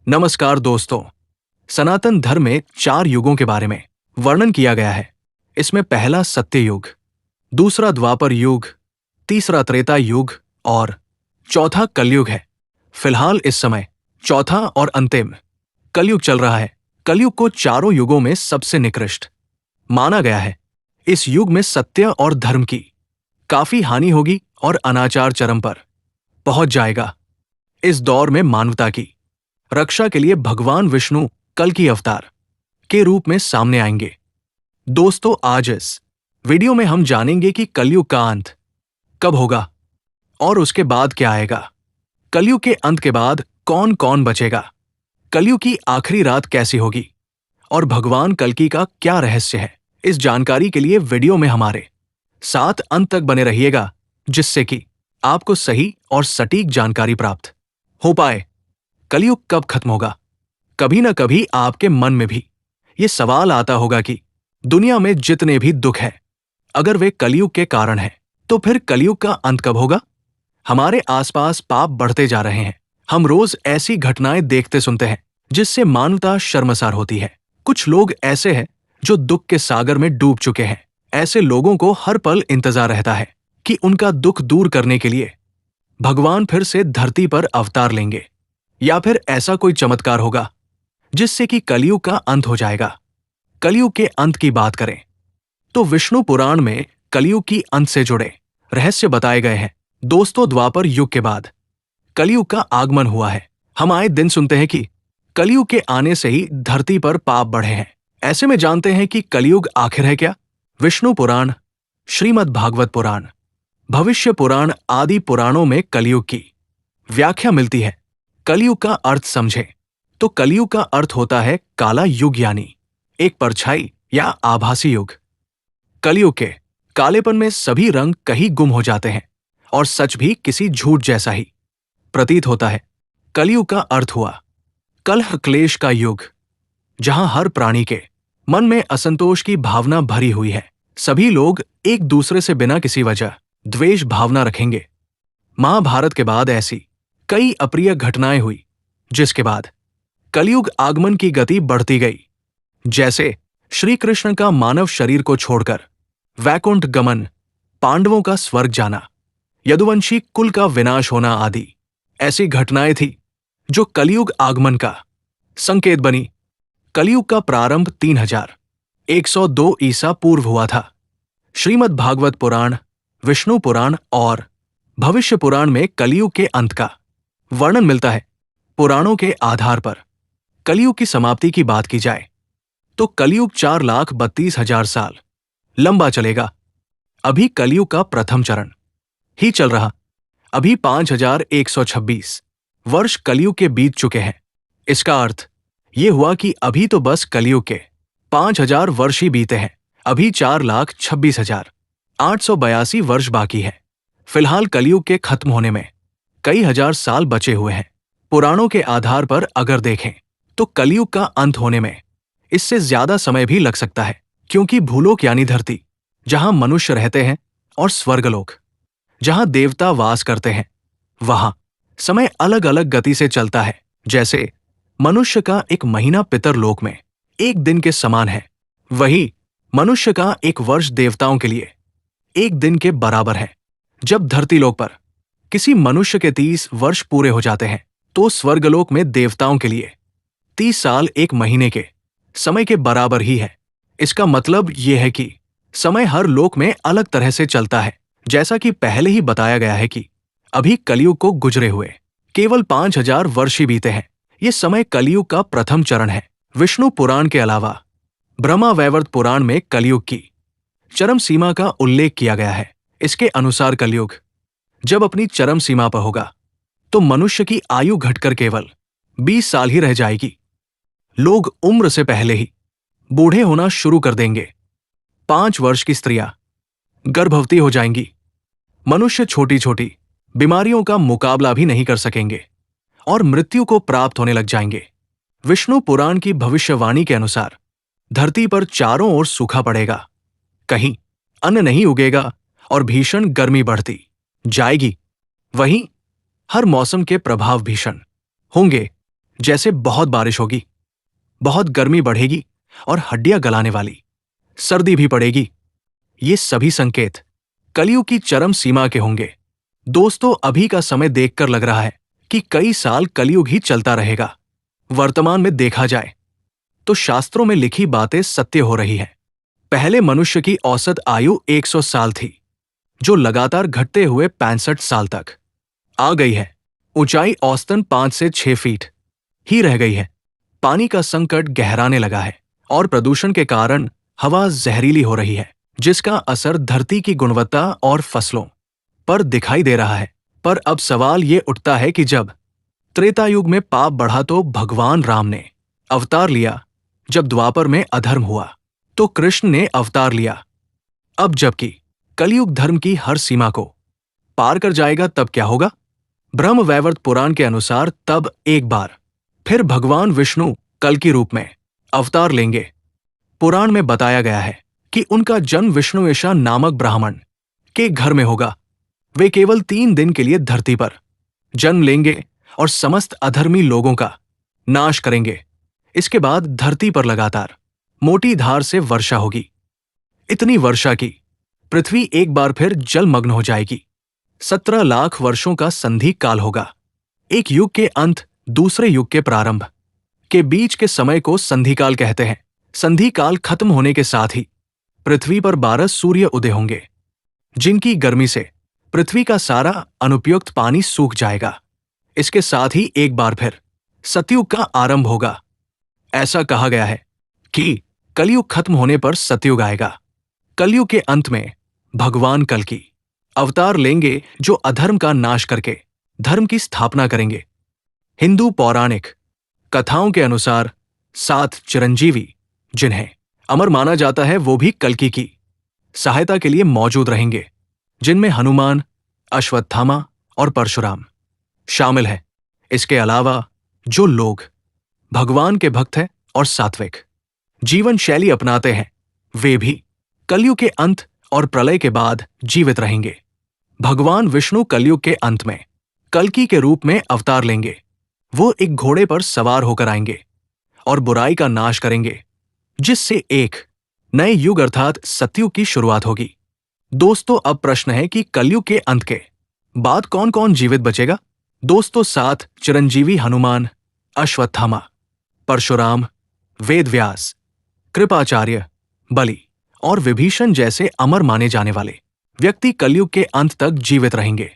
नमस्कार दोस्तों। सनातन धर्म में 4 युगों के बारे में वर्णन किया गया है। इसमें पहला सत्य युग, दूसरा द्वापर युग, तीसरा त्रेता युग और चौथा कलयुग है। फिलहाल इस समय चौथा और अंतिम कलयुग चल रहा है। कलयुग को चारों युगों में सबसे निकृष्ट माना गया है। इस युग में सत्य और धर्म की काफी हानि होगी और अनाचार चरम पर पहुंच जाएगा। इस दौर में मानवता की रक्षा के लिए भगवान विष्णु कल्कि अवतार के रूप में सामने आएंगे। दोस्तों, आज इस वीडियो में हम जानेंगे कि कलयुग का अंत कब होगा और उसके बाद क्या आएगा। कलयुग के अंत के बाद कौन कौन बचेगा, कलयुग की आखिरी रात कैसी होगी और भगवान कल्कि का क्या रहस्य है। इस जानकारी के लिए वीडियो में हमारे साथ अंत तक बने रहिएगा, जिससे कि आपको सही और सटीक जानकारी प्राप्त हो पाए। कलयुग कब खत्म होगा? कभी न कभी आपके मन में भी ये सवाल आता होगा कि दुनिया में जितने भी दुख हैं, अगर वे कलयुग के कारण हैं, तो फिर कलयुग का अंत कब होगा? हमारे आसपास पाप बढ़ते जा रहे हैं। हम रोज ऐसी घटनाएं देखते सुनते हैं जिससे मानवता शर्मसार होती है। कुछ लोग ऐसे हैं जो दुख के सागर में डूब चुके हैं। ऐसे लोगों को हर पल इंतजार रहता है कि उनका दुख दूर करने के लिए भगवान फिर से धरती पर अवतार लेंगे या फिर ऐसा कोई चमत्कार होगा जिससे कि कलयुग का अंत हो जाएगा। कलयुग के अंत की बात करें तो विष्णु पुराण में कलयुग की अंत से जुड़े रहस्य बताए गए हैं। दोस्तों, द्वापर युग के बाद कलयुग का आगमन हुआ है। हम आए दिन सुनते हैं कि कलयुग के आने से ही धरती पर पाप बढ़े हैं। ऐसे में जानते हैं कि कलयुग आखिर है क्या? विष्णु पुराण, श्रीमद् भागवत पुराण, भविष्य पुराण आदि पुराणों में कलयुग की व्याख्या मिलती है। कलयुग का अर्थ समझें तो कलयुग का अर्थ होता है काला युग, यानी एक परछाई या आभासी युग। कलयुग के कालेपन में सभी रंग कहीं गुम हो जाते हैं और सच भी किसी झूठ जैसा ही प्रतीत होता है। कलयुग का अर्थ हुआ कलह क्लेश का युग, जहां हर प्राणी के मन में असंतोष की भावना भरी हुई है। सभी लोग एक दूसरे से बिना किसी वजह द्वेष भावना रखेंगे। महाभारत के बाद ऐसी कई अप्रिय घटनाएं हुई, जिसके बाद कलयुग आगमन की गति बढ़ती गई। जैसे श्री कृष्ण का मानव शरीर को छोड़कर वैकुंठ गमन, पांडवों का स्वर्ग जाना, यदुवंशी कुल का विनाश होना आदि ऐसी घटनाएं थी जो कलयुग आगमन का संकेत बनी। कलयुग का प्रारंभ 3102 ईसा पूर्व हुआ था। श्रीमद् भागवत पुराण, विष्णु पुराण और भविष्य पुराण में कलयुग के अंत का वर्णन मिलता है। पुराणों के आधार पर कलयुग की समाप्ति की बात की जाए तो कलयुग 4,32,000 साल लंबा चलेगा। अभी कलयुग का प्रथम चरण ही चल रहा। अभी 5,126 वर्ष कलयुग के बीत चुके हैं। इसका अर्थ ये हुआ कि अभी तो बस कलयुग के 5,000 वर्ष ही बीते हैं। अभी 4,26,882 वर्ष बाकी है। फिलहाल कलयुग के खत्म होने में कई हजार साल बचे हुए हैं। पुराणों के आधार पर अगर देखें तो कलयुग का अंत होने में इससे ज्यादा समय भी लग सकता है, क्योंकि भूलोक यानी धरती, जहां मनुष्य रहते हैं, और स्वर्गलोक, जहां देवता वास करते हैं, वहां समय अलग अलग गति से चलता है। जैसे मनुष्य का एक महीना पितरलोक में एक दिन के समान है, वही मनुष्य का एक वर्ष देवताओं के लिए एक दिन के बराबर है। जब धरतीलोक पर किसी मनुष्य के 30 वर्ष पूरे हो जाते हैं, तो स्वर्गलोक में देवताओं के लिए 30 साल एक महीने के समय के बराबर ही है। इसका मतलब यह है कि समय हर लोक में अलग तरह से चलता है। जैसा कि पहले ही बताया गया है कि अभी कलयुग को गुजरे हुए केवल 5,000 वर्ष ही बीते हैं। ये समय कलयुग का प्रथम चरण है। विष्णु पुराण के अलावा ब्रह्मा वैवर्त पुराण में कलयुग की चरम सीमा का उल्लेख किया गया है। इसके अनुसार कलयुग जब अपनी चरम सीमा पर होगा तो मनुष्य की आयु घटकर केवल 20 साल ही रह जाएगी। लोग उम्र से पहले ही बूढ़े होना शुरू कर देंगे। 5 वर्ष की स्त्रियां गर्भवती हो जाएंगी। मनुष्य छोटी छोटी बीमारियों का मुकाबला भी नहीं कर सकेंगे और मृत्यु को प्राप्त होने लग जाएंगे। विष्णु पुराण की भविष्यवाणी के अनुसार धरती पर चारों ओर सूखा पड़ेगा, कहीं अन्न नहीं उगेगा और भीषण गर्मी बढ़ती जाएगी। वहीं हर मौसम के प्रभाव भीषण होंगे, जैसे बहुत बारिश होगी, बहुत गर्मी बढ़ेगी और हड्डियां गलाने वाली सर्दी भी पड़ेगी। ये सभी संकेत कलयुग की चरम सीमा के होंगे। दोस्तों, अभी का समय देखकर लग रहा है कि कई साल कलयुग ही चलता रहेगा। वर्तमान में देखा जाए तो शास्त्रों में लिखी बातें सत्य हो रही हैं। पहले मनुष्य की औसत आयु 100 साल थी, जो लगातार घटते हुए 65 साल तक आ गई है। ऊंचाई औसतन 5 से 6 फीट ही रह गई है। पानी का संकट गहराने लगा है और प्रदूषण के कारण हवा जहरीली हो रही है, जिसका असर धरती की गुणवत्ता और फसलों पर दिखाई दे रहा है। पर अब सवाल ये उठता है कि जब त्रेता युग में पाप बढ़ा तो भगवान राम ने अवतार लिया, जब द्वापर में अधर्म हुआ तो कृष्ण ने अवतार लिया। अब जबकि कलयुग धर्म की हर सीमा को पार कर जाएगा, तब क्या होगा? ब्रह्म वैवर्त पुराण के अनुसार तब एक बार फिर भगवान विष्णु कल की रूप में अवतार लेंगे। पुराण में बताया गया है कि उनका जन्म विष्णुवेशा नामक ब्राह्मण के घर में होगा। वे केवल 3 दिन के लिए धरती पर जन्म लेंगे और समस्त अधर्मी लोगों का नाश करेंगे। इसके बाद धरती पर लगातार मोटी धार से वर्षा होगी, इतनी वर्षा की पृथ्वी एक बार फिर जलमग्न हो जाएगी। 17 लाख वर्षों का संधि काल होगा। एक युग के अंत दूसरे युग के प्रारंभ के बीच के समय को संधि काल कहते हैं। संधि काल खत्म होने के साथ ही पृथ्वी पर 12 सूर्य उदय होंगे, जिनकी गर्मी से पृथ्वी का सारा अनुपयुक्त पानी सूख जाएगा। इसके साथ ही एक बार फिर सतयुग का आरंभ होगा। ऐसा कहा गया है कि कलयुग खत्म होने पर सतयुग आएगा। कलयुग के अंत में भगवान कल की अवतार लेंगे, जो अधर्म का नाश करके धर्म की स्थापना करेंगे। हिंदू पौराणिक कथाओं के अनुसार 7 चिरंजीवी, जिन्हें अमर माना जाता है, वो भी कल्कि की सहायता के लिए मौजूद रहेंगे, जिनमें हनुमान, अश्वत्थामा और परशुराम शामिल हैं। इसके अलावा जो लोग भगवान के भक्त हैं और सात्विक जीवन शैली अपनाते हैं, वे भी कलयुग के अंत और प्रलय के बाद जीवित रहेंगे। भगवान विष्णु कलयुग के अंत में कल्कि के रूप में अवतार लेंगे। वो एक घोड़े पर सवार होकर आएंगे और बुराई का नाश करेंगे, जिससे एक नए युग अर्थात सतयुग की शुरुआत होगी। दोस्तों, अब प्रश्न है कि कलयुग के अंत के बाद कौन कौन जीवित बचेगा? दोस्तों, 7 चिरंजीवी हनुमान, अश्वत्थामा, परशुराम, वेदव्यास, कृपाचार्य, बलि और विभीषण जैसे अमर माने जाने वाले व्यक्ति कलयुग के अंत तक जीवित रहेंगे।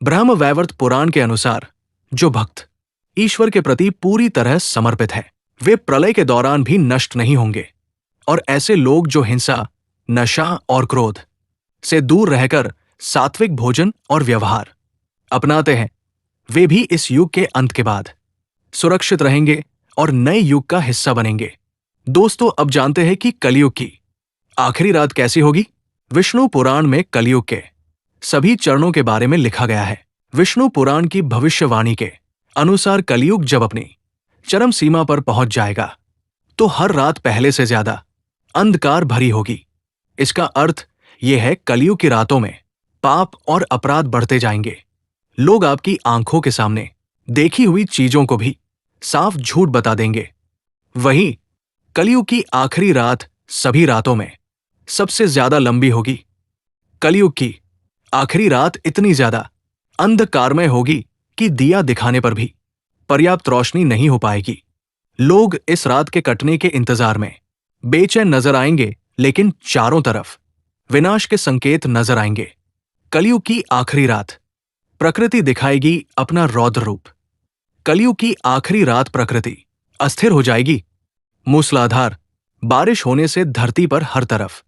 ब्रह्म वैवर्त पुराण के अनुसार जो भक्त ईश्वर के प्रति पूरी तरह समर्पित है, वे प्रलय के दौरान भी नष्ट नहीं होंगे। और ऐसे लोग जो हिंसा, नशा और क्रोध से दूर रहकर सात्विक भोजन और व्यवहार अपनाते हैं, वे भी इस युग के अंत के बाद सुरक्षित रहेंगे और नए युग का हिस्सा बनेंगे। दोस्तों, अब जानते हैं कि कलयुग की आखिरी रात कैसी होगी। विष्णु पुराण में कलयुग के सभी चरणों के बारे में लिखा गया है। विष्णु पुराण की भविष्यवाणी के अनुसार कलयुग जब अपनी चरम सीमा पर पहुंच जाएगा, तो हर रात पहले से ज्यादा अंधकार भरी होगी। इसका अर्थ यह है, कलयुग की रातों में पाप और अपराध बढ़ते जाएंगे। लोग आपकी आंखों के सामने देखी हुई चीजों को भी साफ झूठ बता देंगे। वहीं कलयुग की आखिरी रात सभी रातों में सबसे ज्यादा लंबी होगी। कलयुग की आखिरी रात इतनी ज्यादा अंधकारमय होगी कि दिया दिखाने पर भी पर्याप्त रोशनी नहीं हो पाएगी। लोग इस रात के कटने के इंतजार में बेचैन नजर आएंगे, लेकिन चारों तरफ विनाश के संकेत नजर आएंगे। कलयुग की आखिरी रात प्रकृति दिखाएगी अपना रौद्र रूप। कलयुग की आखिरी रात प्रकृति अस्थिर हो जाएगी। मूसलाधार बारिश होने से धरती पर हर तरफ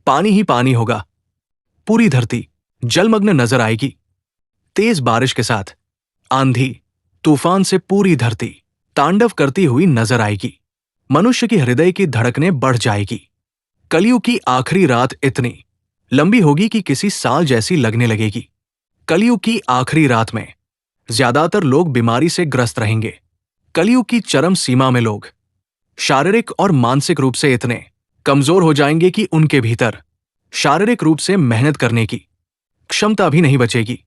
पानी ही पानी होगा। पूरी धरती जलमग्न नजर आएगी। तेज बारिश के साथ आंधी तूफान से पूरी धरती तांडव करती हुई नजर आएगी। मनुष्य की हृदय की धड़कनें बढ़ जाएगी। कलयुग की आखिरी रात इतनी लंबी होगी कि किसी साल जैसी लगने लगेगी। कलयुग की आखिरी रात में ज्यादातर लोग बीमारी से ग्रस्त रहेंगे। कलयुग की चरम सीमा में लोग शारीरिक और मानसिक रूप से इतने कमजोर हो जाएंगे कि उनके भीतर शारीरिक रूप से मेहनत करने की क्षमता भी नहीं बचेगी।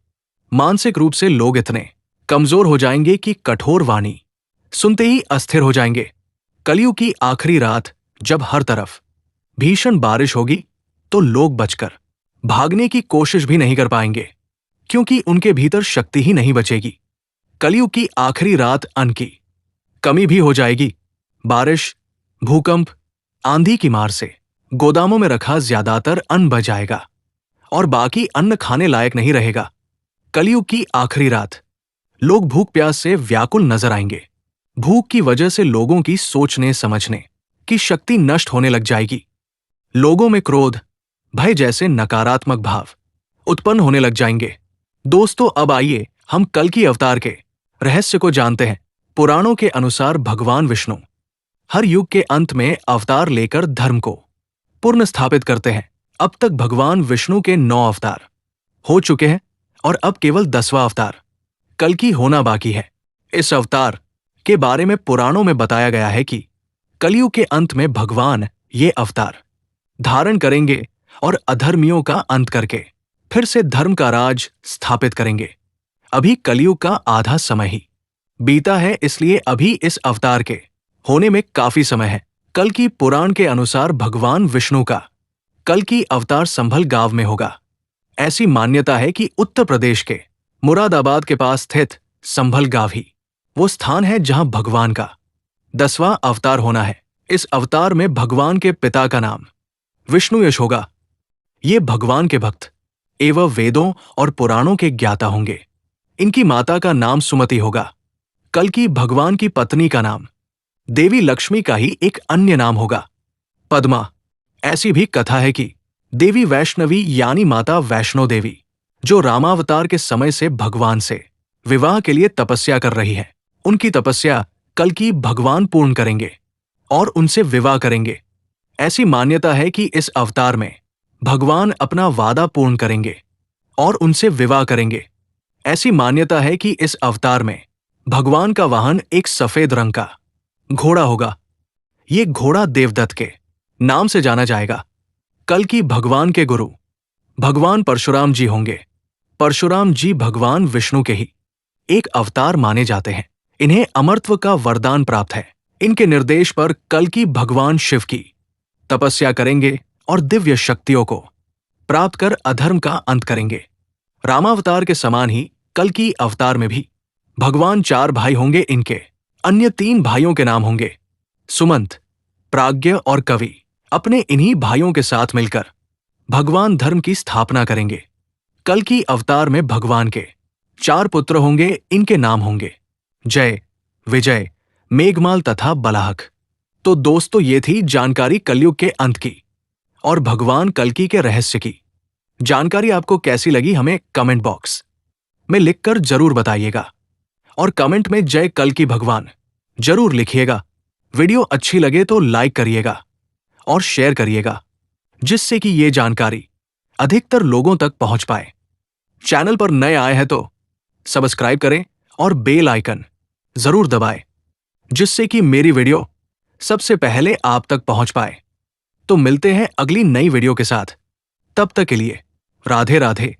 मानसिक रूप से लोग इतने कमजोर हो जाएंगे कि कठोर वाणी सुनते ही अस्थिर हो जाएंगे। कलयुग की आखिरी रात जब हर तरफ भीषण बारिश होगी तो लोग बचकर भागने की कोशिश भी नहीं कर पाएंगे, क्योंकि उनके भीतर शक्ति ही नहीं बचेगी। कलयुग की आखिरी रात अन्न की कमी भी हो जाएगी। बारिश, भूकंप, आंधी की मार से गोदामों में रखा ज्यादातर अन्न बच जाएगा और बाकी अन्न खाने लायक नहीं रहेगा। कलयुग की आखिरी रात लोग भूख प्यास से व्याकुल नजर आएंगे। भूख की वजह से लोगों की सोचने समझने की शक्ति नष्ट होने लग जाएगी। लोगों में क्रोध, भय जैसे नकारात्मक भाव उत्पन्न होने लग जाएंगे। दोस्तों, अब आइए हम कल्कि अवतार के रहस्य को जानते हैं। पुराणों के अनुसार भगवान विष्णु हर युग के अंत में अवतार लेकर धर्म को पुनः स्थापित करते हैं। अब तक भगवान विष्णु के 9 अवतार हो चुके हैं और अब केवल 10वां अवतार कल्कि होना बाकी है। इस अवतार के बारे में पुराणों में बताया गया है कि कलयुग के अंत में भगवान ये अवतार धारण करेंगे और अधर्मियों का अंत करके फिर से धर्म का राज स्थापित करेंगे। अभी कलयुग का आधा समय ही बीता है, इसलिए अभी इस अवतार के होने में काफी समय है। कल्कि पुराण के अनुसार भगवान विष्णु का कल्कि अवतार संभल गांव में होगा। ऐसी मान्यता है कि उत्तर प्रदेश के मुरादाबाद के पास स्थित संभल गांव ही वो स्थान है जहां भगवान का 10वां अवतार होना है। इस अवतार में भगवान के पिता का नाम विष्णु यश होगा। ये भगवान के भक्त एवं वेदों और पुराणों के ज्ञाता होंगे। इनकी माता का नाम सुमति होगा। कल्कि भगवान की पत्नी का नाम देवी लक्ष्मी का ही एक अन्य नाम होगा, पद्मा। ऐसी भी कथा है कि देवी वैष्णवी यानी माता वैष्णो देवी, जो रामावतार के समय से भगवान से विवाह के लिए तपस्या कर रही है, उनकी तपस्या कल्कि भगवान पूर्ण करेंगे और उनसे विवाह करेंगे। ऐसी मान्यता है कि इस अवतार में भगवान अपना वादा पूर्ण करेंगे और उनसे विवाह करेंगे। ऐसी मान्यता है कि इस अवतार में भगवान का वाहन एक सफेद रंग का घोड़ा होगा। ये घोड़ा देवदत्त के नाम से जाना जाएगा। कल्कि भगवान के गुरु भगवान परशुराम जी होंगे। परशुराम जी भगवान विष्णु के ही एक अवतार माने जाते हैं। इन्हें अमरत्व का वरदान प्राप्त है। इनके निर्देश पर कल्कि भगवान शिव की तपस्या करेंगे और दिव्य शक्तियों को प्राप्त कर अधर्म का अंत करेंगे। रामावतार के समान ही कल्कि अवतार में भी भगवान 4 भाई होंगे। इनके अन्य 3 भाइयों के नाम होंगे सुमंत, प्राज्ञ और कवि। अपने इन्हीं भाइयों के साथ मिलकर भगवान धर्म की स्थापना करेंगे। कल्कि अवतार में भगवान के 4 पुत्र होंगे। इनके नाम होंगे जय, विजय, मेघमाल तथा बलाहक। तो दोस्तों, ये थी जानकारी कलयुग के अंत की और भगवान कल्कि के रहस्य की। जानकारी आपको कैसी लगी हमें कमेंट बॉक्स में लिखकर जरूर बताइएगा और कमेंट में जय कल्कि भगवान जरूर लिखिएगा। वीडियो अच्छी लगे तो लाइक करिएगा और शेयर करिएगा, जिससे कि ये जानकारी अधिकतर लोगों तक पहुंच पाए। चैनल पर नए आए हैं तो सब्सक्राइब करें और बेल आइकन जरूर दबाएं, जिससे कि मेरी वीडियो सबसे पहले आप तक पहुंच पाए। तो मिलते हैं अगली नई वीडियो के साथ। तब तक के लिए राधे राधे।